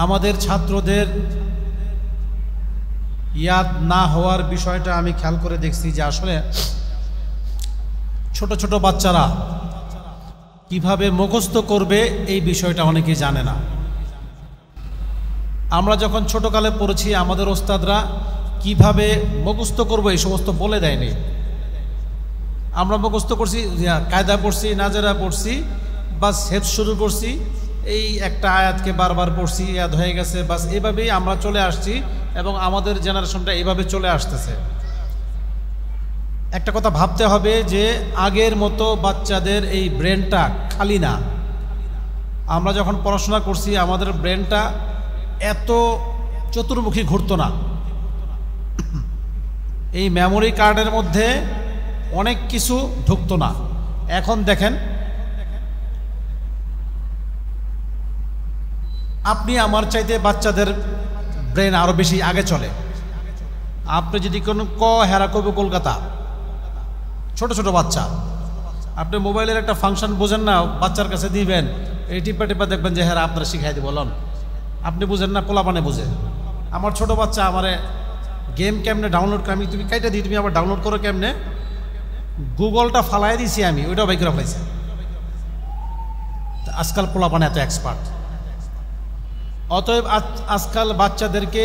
আমাদের ছাত্রদের ইয়াদ না হওয়ার বিষয়টা আমি খেয়াল করে দেখছি যে আসলে ছোট ছোট বাচ্চারা কিভাবে মুখস্থ করবে এই বিষয়টা অনেকেই জানে না। আমরা যখন ছোটকালে পড়েছি আমাদের ওস্তাদরা কিভাবে মুখস্থ করবো এই সমস্ত বলে দেয়নি। আমরা মুখস্থ করছি, কায়দা পড়ছি, নাজেরা পড়ছি, বাস হেফজ শুরু করছি, এই একটা আয়াতকে বারবার পড়ছি, ইয়াদ হয়ে গেছে, বাস এভাবেই আমরা চলে আসছি এবং আমাদের জেনারেশনটা এইভাবে চলে আসতেছে। একটা কথা ভাবতে হবে যে আগের মতো বাচ্চাদের এই ব্রেনটা খালি না। আমরা যখন পড়াশোনা করছি আমাদের ব্রেনটা এত চতুর্মুখী ঘুরতো না। এই মেমোরি কার্ডের মধ্যে অনেক কিছু ঢুকতো না। এখন দেখেন, আপনি আমার চাইতে বাচ্চাদের ব্রেন আরো বেশি আগে চলে। আপনি যদি কোনো হেরা কবি কলকাতা, ছোট ছোট বাচ্চা, আপনি মোবাইলের একটা ফাংশন বোঝেন না, বাচ্চার কাছে দিবেন, এই টিপা টিপা দেখবেন যে হ্যাঁ আপনারা শিখাই দিব। বলুন, আপনি বুঝেন না, পোলাপানে বুঝে। আমার ছোট বাচ্চা আমারে গেম কেমনে ডাউনলোড করে, আমি তুমি কাইটা দিই, তুমি আবার ডাউনলোড করো কেমনে, গুগলটা ফালাই দিছি আমি, ওইটাও বাইক করে ফেলাইছে। আজকাল পোলাপানে এত এক্সপার্ট। অতএব আজকাল বাচ্চাদেরকে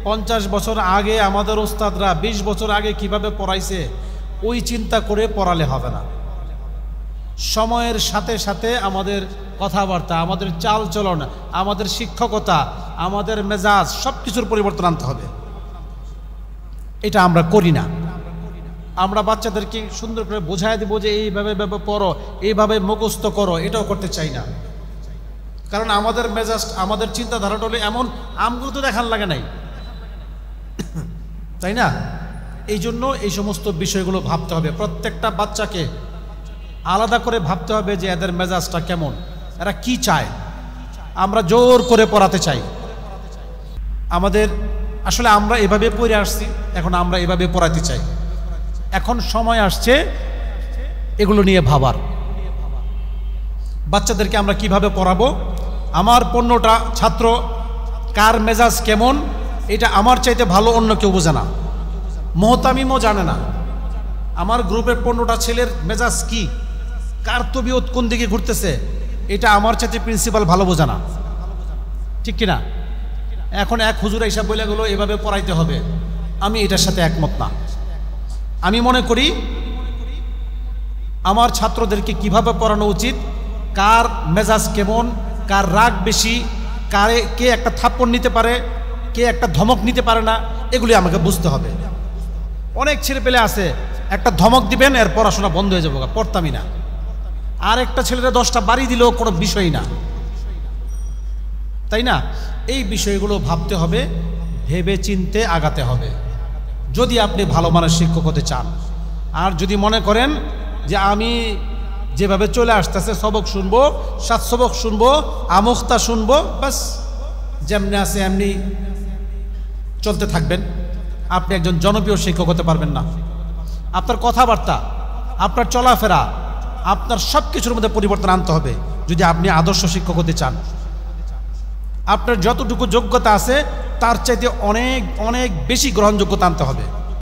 50 বছর আগে আমাদের ওস্তাদরা 20 বছর আগে কিভাবে পড়াইছে ওই চিন্তা করে পড়ালে হবে না। সময়ের সাথে সাথে আমাদের কথাবার্তা, আমাদের চাল চলন, আমাদের শিক্ষকতা, আমাদের মেজাজ সব কিছুর পরিবর্তন আনতে হবে। এটা আমরা করি না। আমরা বাচ্চাদেরকে সুন্দর করে বোঝায় দেবো যে এইভাবে পড়ো, এইভাবে মুখস্থ করো, এটাও করতে চাই না। কারণ আমাদের মেজাজ, আমাদের চিন্তাধারাটা হলে এমন, আমগুলো তো দেখার লাগে নাই, তাই না? এই জন্য এই সমস্ত বিষয়গুলো ভাবতে হবে। প্রত্যেকটা বাচ্চাকে আলাদা করে ভাবতে হবে যে এদের মেজাজটা কেমন, এরা কি চায়। আমরা জোর করে পড়াতে চাই, আমাদের আসলে আমরা এভাবে পড়ে আসছি, এখন আমরা এভাবে পড়াতে চাই। এখন সময় আসছে এগুলো নিয়ে ভাবার। বাচ্চাদেরকে আমরা কিভাবে পড়াবো, আমার 15টা ছাত্র কার মেজাজ কেমন, এটা আমার চাইতে ভালো অন্য কেউ বোঝে না, মোহতামিমও জানে না। আমার গ্রুপের 15টা ছেলের মেজাজ কি, কার তবিয়ত কোন দিকে ঘুরতেছে, এটা আমার চাইতে প্রিন্সিপাল ভালো বোঝে না, ঠিক কিনা? এখন এক হুজুর হিসাব বলে গেল এভাবে পড়াইতে হবে, আমি এটার সাথে একমত না। আমি মনে করি আমার ছাত্রদেরকে কিভাবে পড়ানো উচিত, কার মেজাজ কেমন, কার রাগ বেশি, কে একটা থাপ্পড় নিতে পারে, কে একটা ধমক নিতে পারে না, এগুলি আমাকে বুঝতে হবে। অনেক ছেলে পেলে আছে, একটা ধমক দিবেন এর পড়াশোনা বন্ধ হয়ে যাবো, পড়তামই না। আর একটা ছেলেরা 10টা বাড়ি দিলেও কোনো বিষয় না, তাই না? এই বিষয়গুলো ভাবতে হবে, ভেবে চিনতে আগাতে হবে যদি আপনি ভালো মানের শিক্ষক হতে চান। আর যদি মনে করেন যে আমি যেভাবে চলে আসতেছে সবক শুনবো, 7 সবক শুনবো, আমুখতা শুনবো, বাস যেমনি আছে এমনি চলতে থাকবেন, আপনি একজন জনপ্রিয় শিক্ষক হতে পারবেন না। আপনার কথাবার্তা, আপনার চলাফেরা, আপনার সব কিছুর মধ্যে পরিবর্তন আনতে হবে যদি আপনি আদর্শ শিক্ষক হতে চান। আপনার যতটুকু যোগ্যতা আছে তার চাইতে অনেক অনেক বেশি গ্রহণযোগ্যতা আনতে হবে।